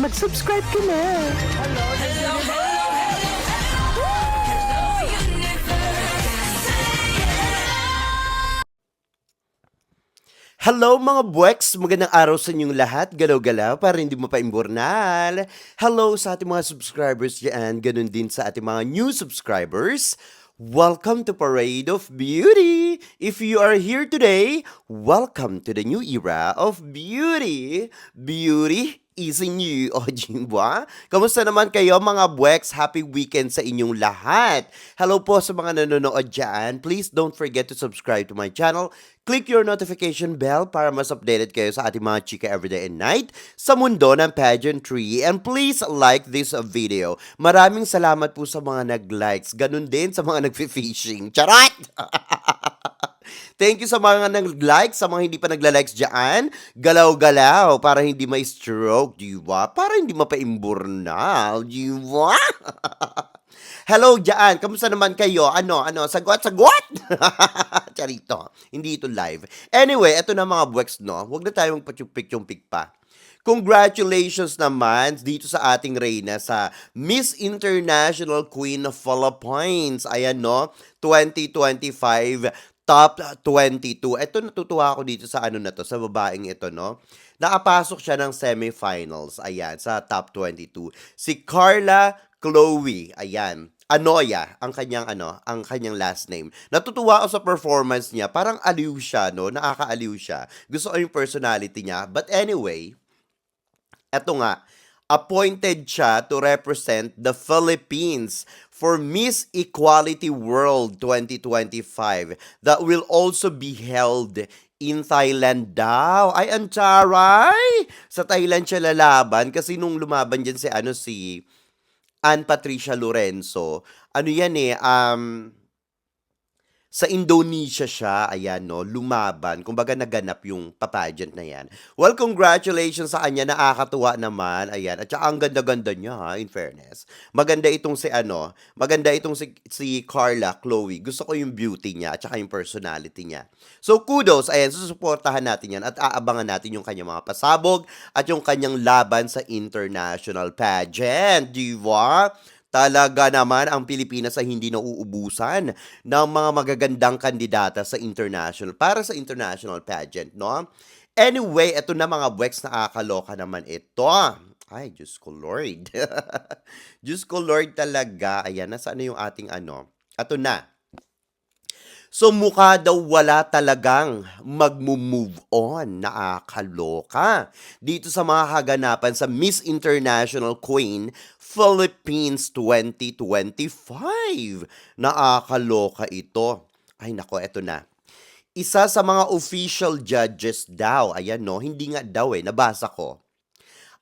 mag-subscribe ka na. Hello mga buweks! Magandang araw sa inyong lahat. Galaw-galaw para hindi mo pa imburnal. Hello sa ating mga subscribers dyan. Ganun din sa ating mga new subscribers. Welcome to Parade of Beauty! If you are here today, welcome to the new era of beauty. Beauty is in you. O, Jimba? Kamusta naman kayo mga buweks? Happy weekend sa inyong lahat. Hello po sa mga nanonood dyan. Please don't forget to subscribe to my channel. Click your notification bell para mas updated kayo sa ating mga chika everyday and night sa mundo ng pageantry. And please like this video. Maraming salamat po sa mga nag-likes. Ganun din sa mga nag-fishing. Charot! Thank you sa mga nag-like, sa mga hindi pa nagla-likes dyan. Galaw-galaw para hindi may stroke, di ba? Para hindi mapaimburnal, di ba? Hello dyan, kamusta naman kayo? Ano, sagot? Charito, hindi ito live. Anyway, eto na mga buweks, no? Huwag na tayong patyumpik-yumpik pa. Congratulations naman dito sa ating reyna sa Miss International Queen of Philippines. Ayan, no? 2025 Top 22. Ito natutuwa ako dito sa ano na to, sa babaeng ito, no? Nakapasok siya ng semifinals, ayan, sa top 22. Si Carla Chloe, ayan. Anoya, ang kanyang last name. Natutuwa ako sa performance niya. Parang aliw siya, no? Nakakaaliw siya. Gusto ko yung personality niya. But anyway, eto nga, appointed siya to represent the Philippines for Miss Equality World 2025 that will also be held in Thailand daw. Ay, ang taray! Sa Thailand siya lalaban kasi nung lumaban dyan si Ann Patricia Lorenzo, sa Indonesia siya, ayan, no, lumaban. Kumbaga naganap yung papageant na yan. Well, congratulations sa kanya, nakakatuwa naman, ayan. At saka ang ganda-ganda niya, ha, in fairness. Maganda itong si Carla Chloe. Gusto ko yung beauty niya at saka yung personality niya. So, kudos, ayan, susuportahan natin yan at aabangan natin yung kanyang mga pasabog at yung kanyang laban sa international pageant, di ba? Talaga naman ang Pilipinas ay hindi nauubusan ng mga magagandang kandidata sa international pageant, no? Anyway, eto na mga buweks, nakakaloka naman ito. Ay, Diyos ko Lord. Diyos ko Lord talaga. Ayan, nasaan na yung ating ano? Eto na. So mukha daw wala talagang magmo-move on, nakakaloka. Dito sa mga kaganapan sa Miss International Queen Philippines 2025. Nakakaloka ito. Ay nako, eto na. Isa sa mga official judges daw, ayan no, hindi nga daw nabasa ko,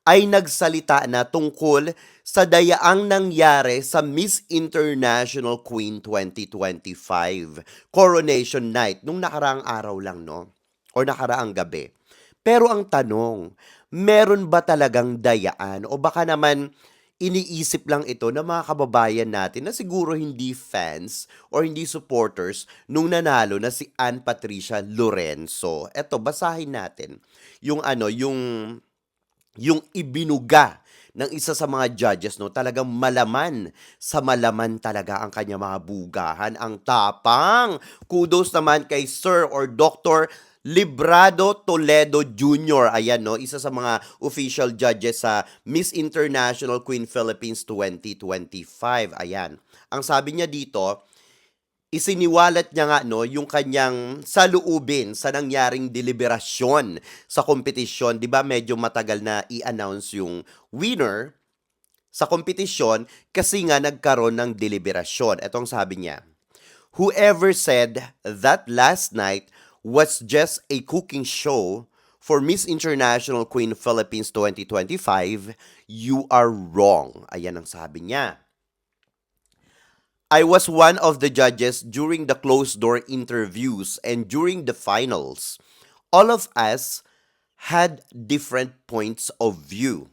ay nagsalita na tungkol sa dayaang nangyari sa Miss International Queen 2025 Coronation Night nung nakaraang araw lang, no? Or nakaraang gabi. Pero ang tanong, meron ba talagang dayaan? O baka naman iniisip lang ito ng mga kababayan natin na siguro hindi fans or hindi supporters nung nanalo na si Ann Patricia Lorenzo. Eto, basahin natin yung ibinuga ng isa sa mga judges, no, talagang malaman sa malaman talaga ang kanya mga bugahan, ang tapang. Kudos naman kay Sir or Dr. Librado Toledo Jr. Ayan, no, isa sa mga official judges sa Miss International Queen Philippines 2025. Ayan. Ang sabi niya dito, isiniwalat niya nga, no, yung kanyang saluubin sa nangyaring deliberasyon sa kompetisyon. 'Di ba medyo matagal na i-announce yung winner sa kompetisyon kasi nga nagkaroon ng deliberasyon. Etong sabi niya, whoever said that last night was just a cooking show for Miss International Queen Philippines 2025, you are wrong. Ayan ang sabi niya. I was one of the judges during the closed-door interviews and during the finals. All of us had different points of view.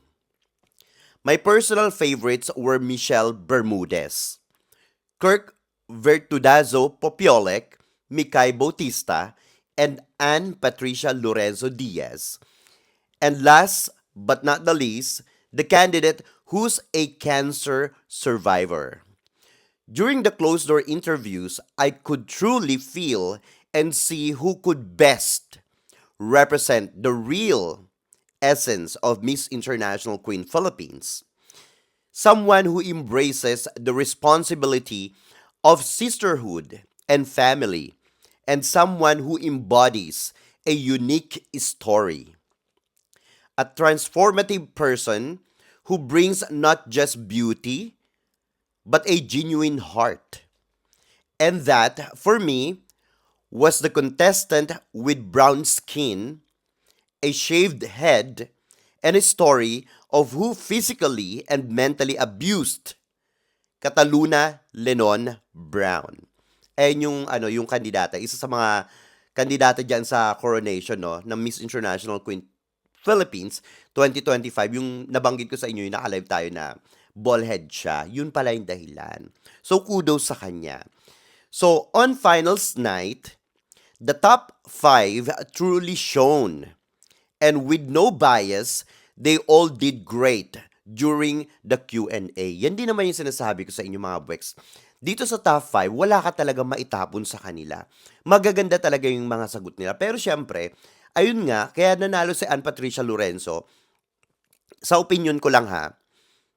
My personal favorites were Michelle Bermudez, Kirk Vertudazo Popiolek, Mikay Bautista, and Ann Patricia Lorenzo Diaz. And last but not the least, the candidate who's a cancer survivor. During the closed door interviews, I could truly feel and see who could best represent the real essence of Miss International Queen Philippines. Someone who embraces the responsibility of sisterhood and family, and someone who embodies a unique story. A transformative person who brings not just beauty, but a genuine heart. And that, for me, was the contestant with brown skin, a shaved head, and a story of who physically and mentally abused Cataluna Lenon Brown. Ayan yung, yung kandidata. Isa sa mga kandidata dyan sa coronation no, ng Miss International Queen Philippines 2025. Yung nabanggit ko sa inyo, yung naka-live tayo na ballhead siya. Yun pala yung dahilan. So, kudos sa kanya. So, on finals night, the top 5 truly shone. And with no bias, they all did great during the Q&A. Yan din naman yung sinasabi ko sa inyo mga Bwex. Dito sa top 5, wala ka talaga maitapon sa kanila. Magaganda talaga yung mga sagot nila. Pero syempre, ayun nga, kaya nanalo si Ann Patricia Lorenzo. Sa opinion ko lang ha,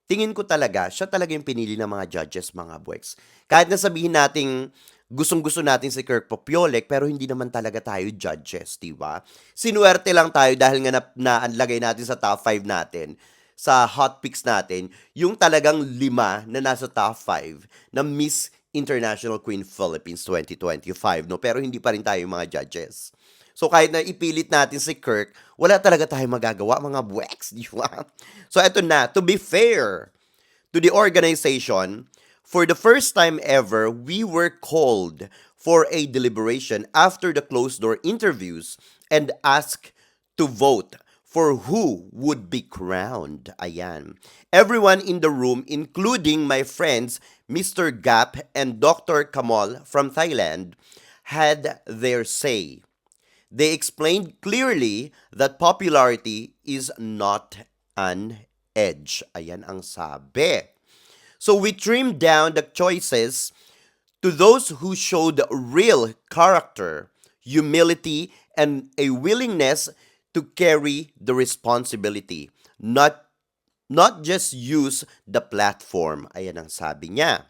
tingin ko talaga, siya talaga yung pinili ng mga judges, mga Bwex. Kahit na sabihin nating gustong-gusto natin si Kirk Popiolek, pero hindi naman talaga tayo judges, di ba? Sinuwerte lang tayo dahil nga naanlagay natin sa top 5 natin, sa hot picks natin, yung talagang 5 na nasa top 5 ng Miss International Queen Philippines 2025, no? Pero hindi pa rin tayo yung mga judges. So kahit na ipilit natin si Kirk, wala talaga tayong magagawa, mga Bwex, di ba? So eto na, to be fair to the organization, for the first time ever, we were called for a deliberation after the closed-door interviews and asked to vote for who would be crowned. Ayan. Everyone in the room, including my friends Mr. Gap and Dr. Kamal from Thailand, had their say. They explained clearly that popularity is not an edge. Ayan ang sabi. So we trimmed down the choices to those who showed real character, humility, and a willingness to carry the responsibility, not just use the platform. Ayan ang sabi niya.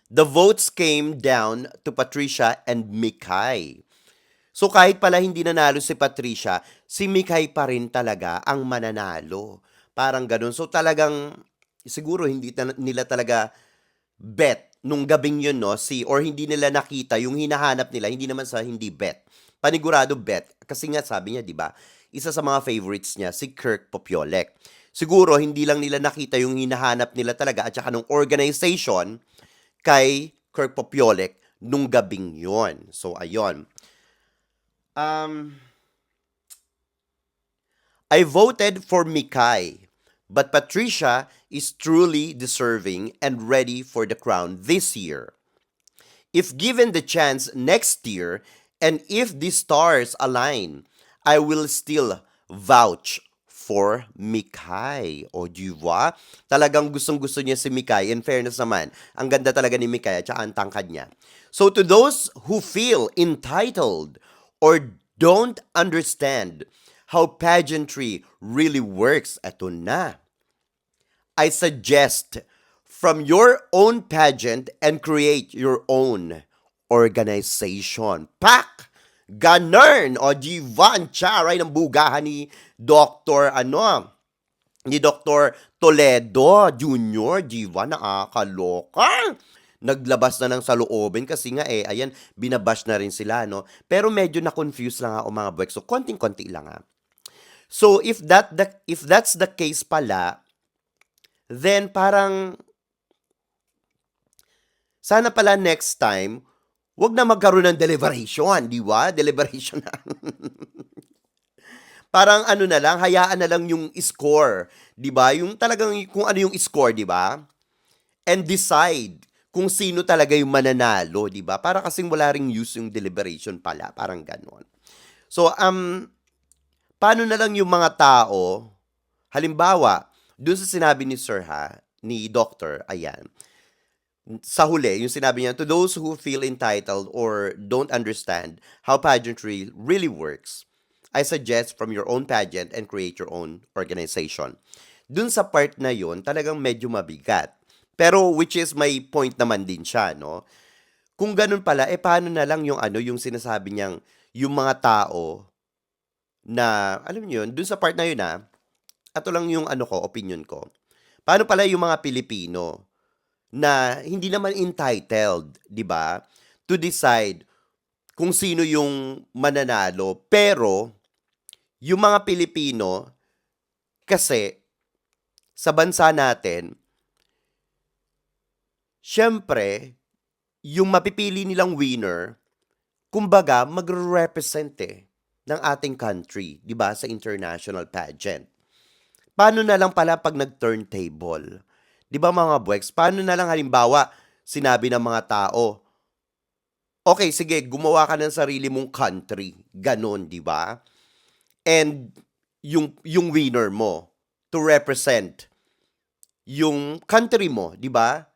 The votes came down to Patricia and Mikay. So kahit pala hindi nanalo si Patricia, si Mikay pa rin talaga ang mananalo. Parang ganun. So talagang siguro hindi nila talaga bet nung gabing yun, no? Or hindi nila nakita yung hinahanap nila, hindi naman sa hindi bet. Panigurado bet. Kasi nga sabi niya, di ba, isa sa mga favorites niya, si Kirk Popiolek. Siguro hindi lang nila nakita yung hinahanap nila talaga at saka nung organization kay Kirk Popiolek nung gabing yun. So, ayun. I voted for Mikay, but Patricia is truly deserving and ready for the crown this year. If given the chance next year, and if the stars align, I will still vouch for Mikay. O, diba? Talagang gustong-gusto niya si Mikay. In fairness naman, ang ganda talaga ni Mikay at saka ang tangkad niya. So to those who feel entitled or don't understand how pageantry really works, eto na. I suggest from your own pageant and create your own organization. Pak! Ganern! O Jivan Charay ng bugahan ni Dr. Ni Dr. Toledo Jr. Jivan, nakakaloka. Naglabas na ng saloobin kasi nga ayan, binabash na rin sila, no? Pero medyo na-confuse lang ako mga Bwex. So, konting-konti lang ha. So, if that's the case pala, then parang sana pala next time, wag na magkaroon ng deliberation, di ba? Deliberation na. Parang na lang, hayaan na lang yung score, di ba? Yung talagang kung ano yung score, di ba? And decide kung sino talaga yung mananalo, di ba? Para kasing wala ring use yung deliberation pala, parang ganon. So, paano na lang yung mga tao, Halimbawa, dun sa sinabi ni Sir ni Doctor, ayan, sa huli, yung sinabi niya, to those who feel entitled or don't understand how pageantry really works, I suggest from your own pageant and create your own organization. Dun sa part na yun, talagang medyo mabigat. Pero which is may point naman din siya, no? Kung ganun pala, paano na lang yung yung sinasabi niyang yung mga tao na, alam niyo yun, dun sa part na yun ato lang yung opinion ko. Paano pala yung mga Pilipino na hindi naman entitled, 'di ba, to decide kung sino yung mananalo. Pero yung mga Pilipino kasi sa bansa natin, syempre, yung mapipili nilang winner, kumbaga magre-represent ng ating country, 'di ba, sa international pageant. Paano na lang pala pag nag-turntable? 'Di ba mga buweks, paano na lang halimbawa, sinabi ng mga tao, okay, sige, gumawa ka ng sarili mong country, gano'n, 'di ba? And yung winner mo to represent yung country mo, 'di ba?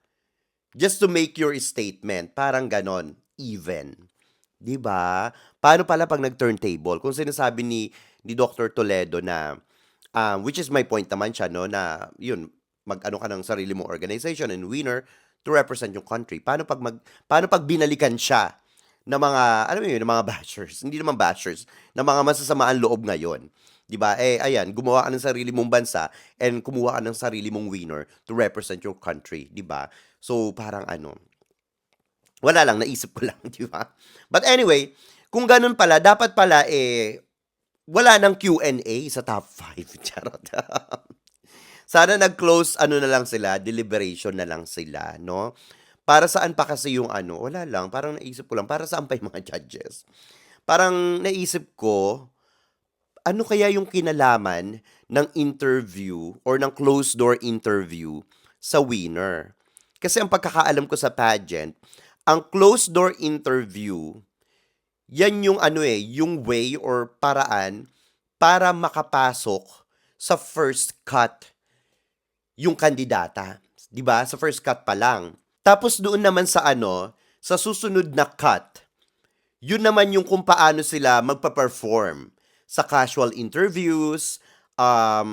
Just to make your statement, parang gano'n, even. 'Di ba? Paano pala pag nag-turntable? Kung sinasabi ni Dr. Toledo na, which is my point naman siya, no, na yun, mag-ano ka ng sarili mong organization and winner to represent yung country. Paano pag binalikan siya ng mga, alam mo yun, ng mga bashers, hindi naman bashers, ng mga masasamaan loob ngayon. 'Di ba? Ayan, gumawa ka ng sarili mong bansa and kumuha ka ng sarili mong winner to represent your country, 'di ba? So, parang wala lang, naisip ko lang, 'di ba? But anyway, kung ganun pala, dapat pala wala ng Q&A sa top 5. Charot. Sana nag-close na lang sila, deliberation na lang sila, no? Para saan pa kasi yung wala lang, parang naisip ko lang, para saan pa yung mga judges? Parang naisip ko, ano kaya yung kinalaman ng interview or ng closed door interview sa winner? Kasi ang pagkakaalam ko sa pageant, ang closed door interview, yan yung yung way or paraan para makapasok sa first cut yung kandidata, 'di ba? Sa first cut pa lang. Tapos doon naman sa sa susunod na cut, yun naman yung kung paano sila magpa-perform sa casual interviews, sa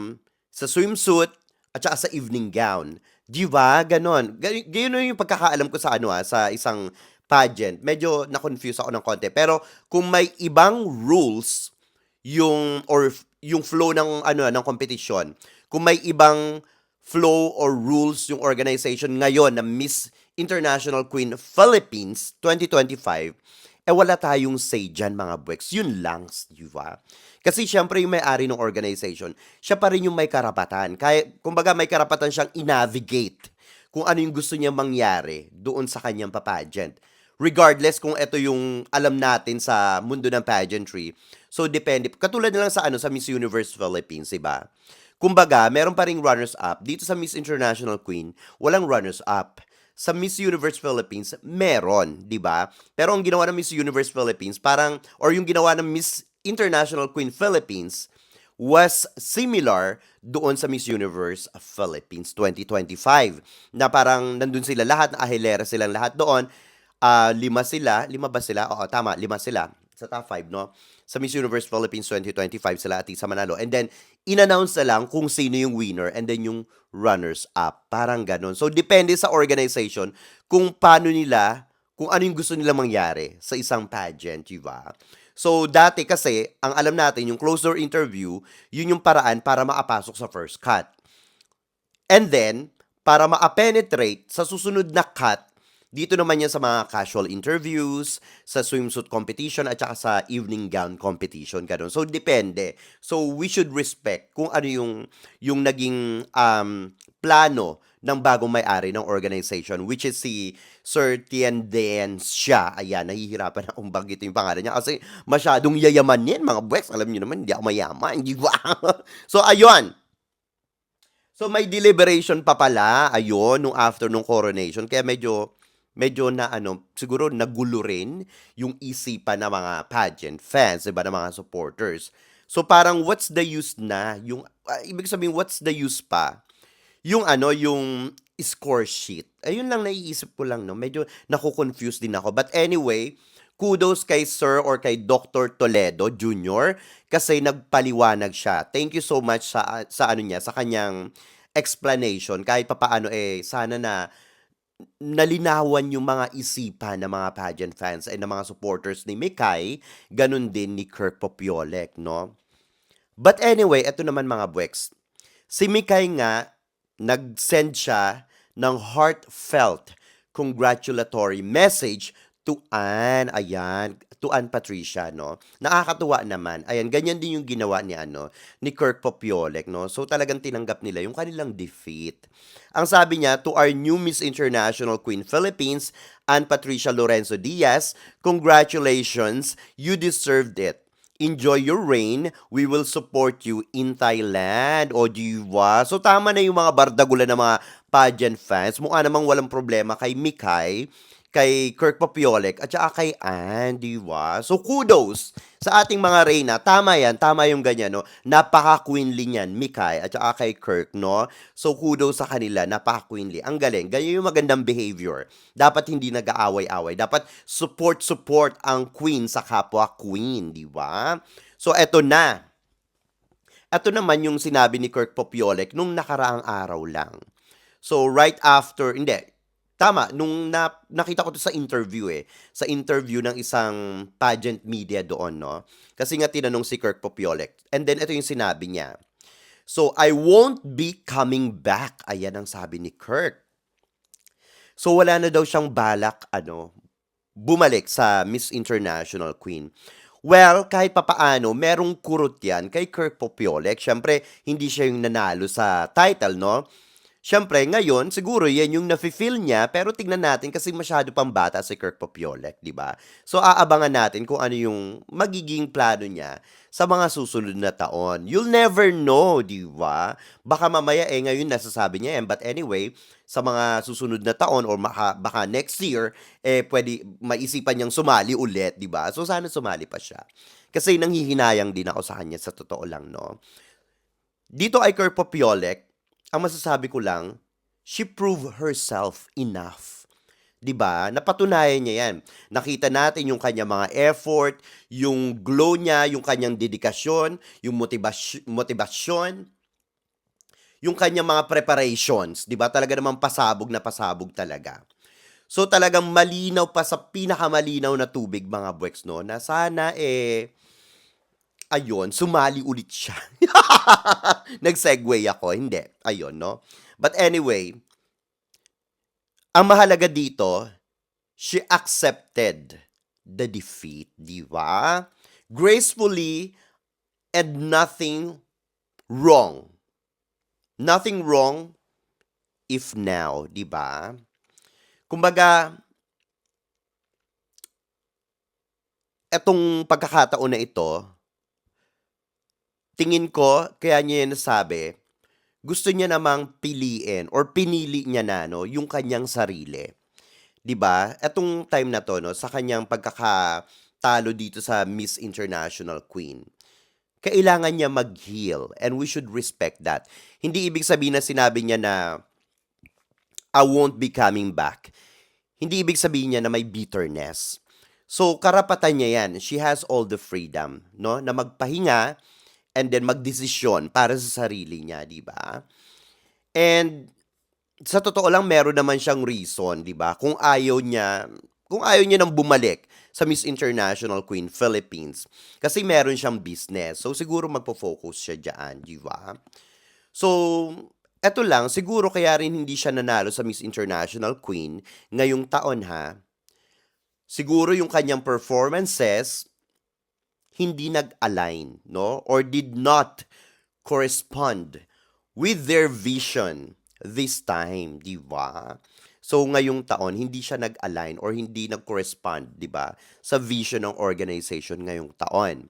swimsuit, at saka sa evening gown. 'Di ba? Ganon. Ganon yung pagkakaalam ko sa sa isang pageant. Medyo na-confuse ako ng konti. Pero kung may ibang rules yung flow ng ng competition, kung may ibang flow or rules yung organization ngayon na Miss International Queen Philippines 2025, wala tayong say dyan, mga buweks. Yun lang, di ba? Kasi syempre yung may-ari ng organization, siya pa rin yung may karapatan. Kaya, kumbaga may karapatan siyang i-navigate kung ano yung gusto niya mangyari doon sa kanyang pageant. Regardless kung ito yung alam natin sa mundo ng pageantry. So, depende. Katulad na lang sa Miss Universe Philippines, diba? Kumbaga, meron pa ring runners-up. Dito sa Miss International Queen, walang runners-up. Sa Miss Universe Philippines, meron, di ba? Pero ang ginawa ng Miss Universe Philippines, or yung ginawa ng Miss International Queen Philippines, was similar doon sa Miss Universe Philippines 2025. Na parang nandun sila lahat, na ahilera silang lahat doon. Lima ba sila? Oo, tama, 5 sila. Sa top 5, no? Sa Miss Universe Philippines 2025 sila at sa Manalo. And then, in-announce na lang kung sino yung winner and then yung runners-up. Parang ganun. So, depende sa organization kung paano nila, kung ano yung gusto nila mangyari sa isang pageant, diba? So, dati kasi, ang alam natin, yung closed-door interview, yun yung paraan para makapasok sa first cut. And then, para ma-penetrate sa susunod na cut, dito naman yan sa mga casual interviews, sa swimsuit competition, at saka sa evening gown competition. Ganun. So, depende. So, we should respect kung ano yung naging plano ng bagong may-ari ng organization, which is si Sir Tien Den siya. Ayan, nahihirapan akong banggitin yung pangalan niya kasi masyadong yayaman yan, mga buweks. Alam niyo naman, hindi ako mayaman. Di ba? So, ayun. So, may deliberation pa pala, ayun, nung after nung coronation. Kaya medyo na siguro nagulo rin yung isipan ng mga pageant fans, diba, ng mga supporters. So parang what's the use na? Yung ibig sabihin what's the use pa? Yung ano, yung score sheet. Ayun lang naiisip ko lang, no? Medyo naku-confuse din ako. But anyway, kudos kay Sir or kay Dr. Toledo Jr. kasi nagpaliwanag siya. Thank you so much sa ano niya, sa kanyang explanation. Kahit papaano sana na nalinawan yung mga isipan ng mga pageant fans and ng mga supporters ni Mikay, ganun din ni Kirk Popiolek, no? But anyway, eto naman mga Bwex. Si Mikay nga, nag-send siya ng heartfelt congratulatory message to Anne. Ayan, to Anne Patricia, no? Nakakatuwa naman. Ayan, ganyan din yung ginawa ni ano, ni Kirk Popiolek, no? So talagang tinanggap nila yung kanilang defeat. Ang sabi niya, to our new Miss International Queen Philippines, Anne Patricia Lorenzo Diaz, congratulations, you deserved it. Enjoy your reign. We will support you in Thailand. O diwa. So tama na yung mga bardagulan ng mga pageant fans. Mukha namang walang problema kay Mikay, kay Kirk Popiolek, at saka kay Anne, diwa. So kudos sa ating mga reyna. Tama yan. Tama yung ganyan, no? Napaka-queenly niyan, Mikay, at saka kay Kirk, no? So kudos sa kanila. Napaka-queenly. Ang galing. Ganyan yung magandang behavior. Dapat hindi nag-aaway-away. Dapat support ang queen sa kapwa queen, di ba? So eto na. Eto naman yung sinabi ni Kirk Popiolek nung nakaraang araw lang. So right after, hindi, tama, nung nakita ko to sa interview sa interview ng isang pageant media doon, no? Kasi nga tinanong si Kirk Popiolek. And then ito yung sinabi niya. So, I won't be coming back. Ayan ang sabi ni Kirk. So wala na daw siyang balak bumalik sa Miss International Queen. Well, kahit papaano, merong kurot yan kay Kirk Popiolek. Siyempre, hindi siya yung nanalo sa title, no? Siyempre, ngayon, siguro yan yung nafe-feel niya, pero tignan natin kasi masyado pang bata si Kirk Popiolek, di ba? So, aabangan natin kung ano yung magiging plano niya sa mga susunod na taon. You'll never know, di ba? Baka mamaya, ngayon nasasabi niya yan. But anyway, sa mga susunod na taon or baka next year, pwede maisipan niyang sumali ulit, di ba? So, sana sumali pa siya. Kasi nanghihinayang din ako sa kanya sa totoo lang, no? Dito ay Kirk Popiolek, ang masasabi ko lang, she proved herself enough. 'Di ba? Napatunayan niya 'yan. Nakita natin yung kanyang mga effort, yung glow niya, yung kanyang dedikasyon, yung motivasyon, yung kanyang mga preparations, 'di ba? Talaga namang pasabog na pasabog talaga. So talagang malinaw pa sa pinakamalinaw na tubig mga Bwex, no, na sana ayun, sumali ulit siya. Nag-segue ako, hindi. Ayun, no? But anyway, ang mahalaga dito, she accepted the defeat, di ba? Gracefully and nothing wrong. Nothing wrong if now, di ba? Kumbaga, etong pagkakataon na ito, tingin ko, kaya niya yan nasabi, gusto niya namang piliin or pinili niya na no, yung kanyang sarili. 'Di ba? Etong time na to no, sa kanyang pagkakatalo dito sa Miss International Queen. Kailangan niya mag-heal and we should respect that. Hindi ibig sabihin na sinabi niya na I won't be coming back. Hindi ibig sabihin niya na may bitterness. So karapatan niya yan. She has all the freedom, no? Na magpahinga and then magdesisyon para sa sarili niya, di ba? And sa totoo lang meron naman siyang reason, 'di ba? Kung ayaw niya nang bumalik sa Miss International Queen Philippines kasi meron siyang business. So siguro magfo-focus siya diyan, 'di ba? So eto lang, siguro kaya rin hindi siya nanalo sa Miss International Queen ngayong taon ha. Siguro yung kanyang performances hindi nag-align, no? Or did not correspond with their vision this time, di ba? So ngayong taon, hindi siya nag-align or hindi nag-correspond, di ba, sa vision ng organization ngayong taon.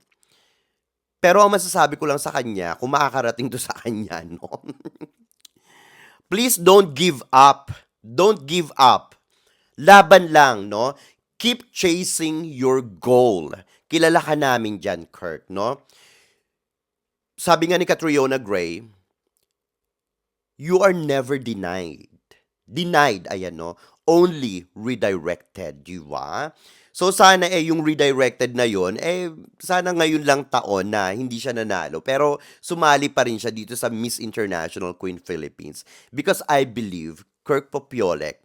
Pero ang masasabi ko lang sa kanya, kung makakarating to sa kanya, no? Please don't give up. Don't give up. Laban lang, no? Keep chasing your goal. Kilala ka namin dyan, Kirk, no? sabi nga ni Catriona Gray, you are never denied. Denied, ayan no, only redirected, di ba? So sana yung redirected na yun, sana ngayon lang taon na hindi siya nanalo. Pero sumali pa rin siya dito sa Miss International Queen Philippines. Because I believe, Kirk Popiolek,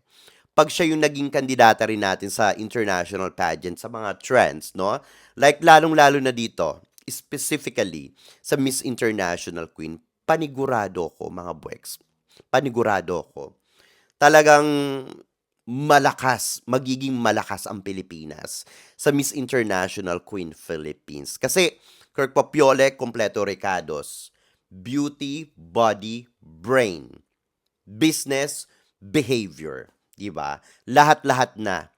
pag siya yung naging kandidata rin natin sa international pageant, sa mga trends, no? Like, lalong-lalo na dito, specifically, sa Miss International Queen, panigurado ko, mga buweks. Panigurado ko. Talagang magiging malakas ang Pilipinas sa Miss International Queen Philippines. Kasi, Kirk Popiole, kompleto Ricados. Beauty, body, brain. Business, behavior. Diba? Lahat-lahat na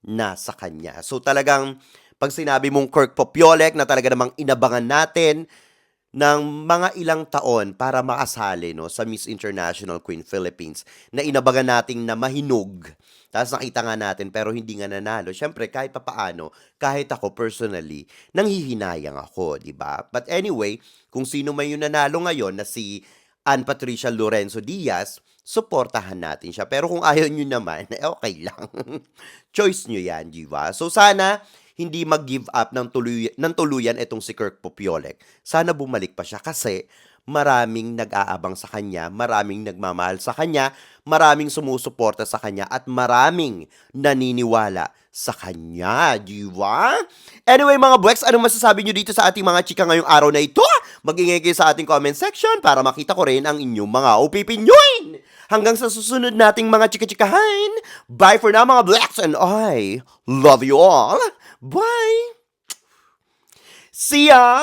nasa kanya. So talagang pag sinabi mong Kirk Popiolek na talaga namang inabangan natin ng mga ilang taon para makasali no, sa Miss International Queen Philippines na inabangan nating na mahinog. Tapos nakita nga natin pero hindi nga nanalo. Siyempre kahit papaano, kahit ako personally, nanghihinayang ako, di ba? But anyway, kung sino man yung nanalo ngayon na si Ann Patricia Lorenzo Diaz, suportahan natin siya. Pero kung ayaw nyo naman, okay lang. Choice nyo yan, di ba? So sana hindi mag-give up ng tuluyan itong si Kirk Popiolek. Sana bumalik pa siya kasi maraming nag-aabang sa kanya, maraming nagmamahal sa kanya, maraming sumusuporta sa kanya, at maraming naniniwala sa kanya, di ba? Anyway mga buweks, anong masasabi nyo dito sa ating mga chika ngayong araw na ito? Mag-ingay kayo sa ating comment section para makita ko rin ang inyong mga opinion. Hanggang sa susunod nating mga chika-chikahan. Bye for now mga buweks, and I love you all. Bye! See ya!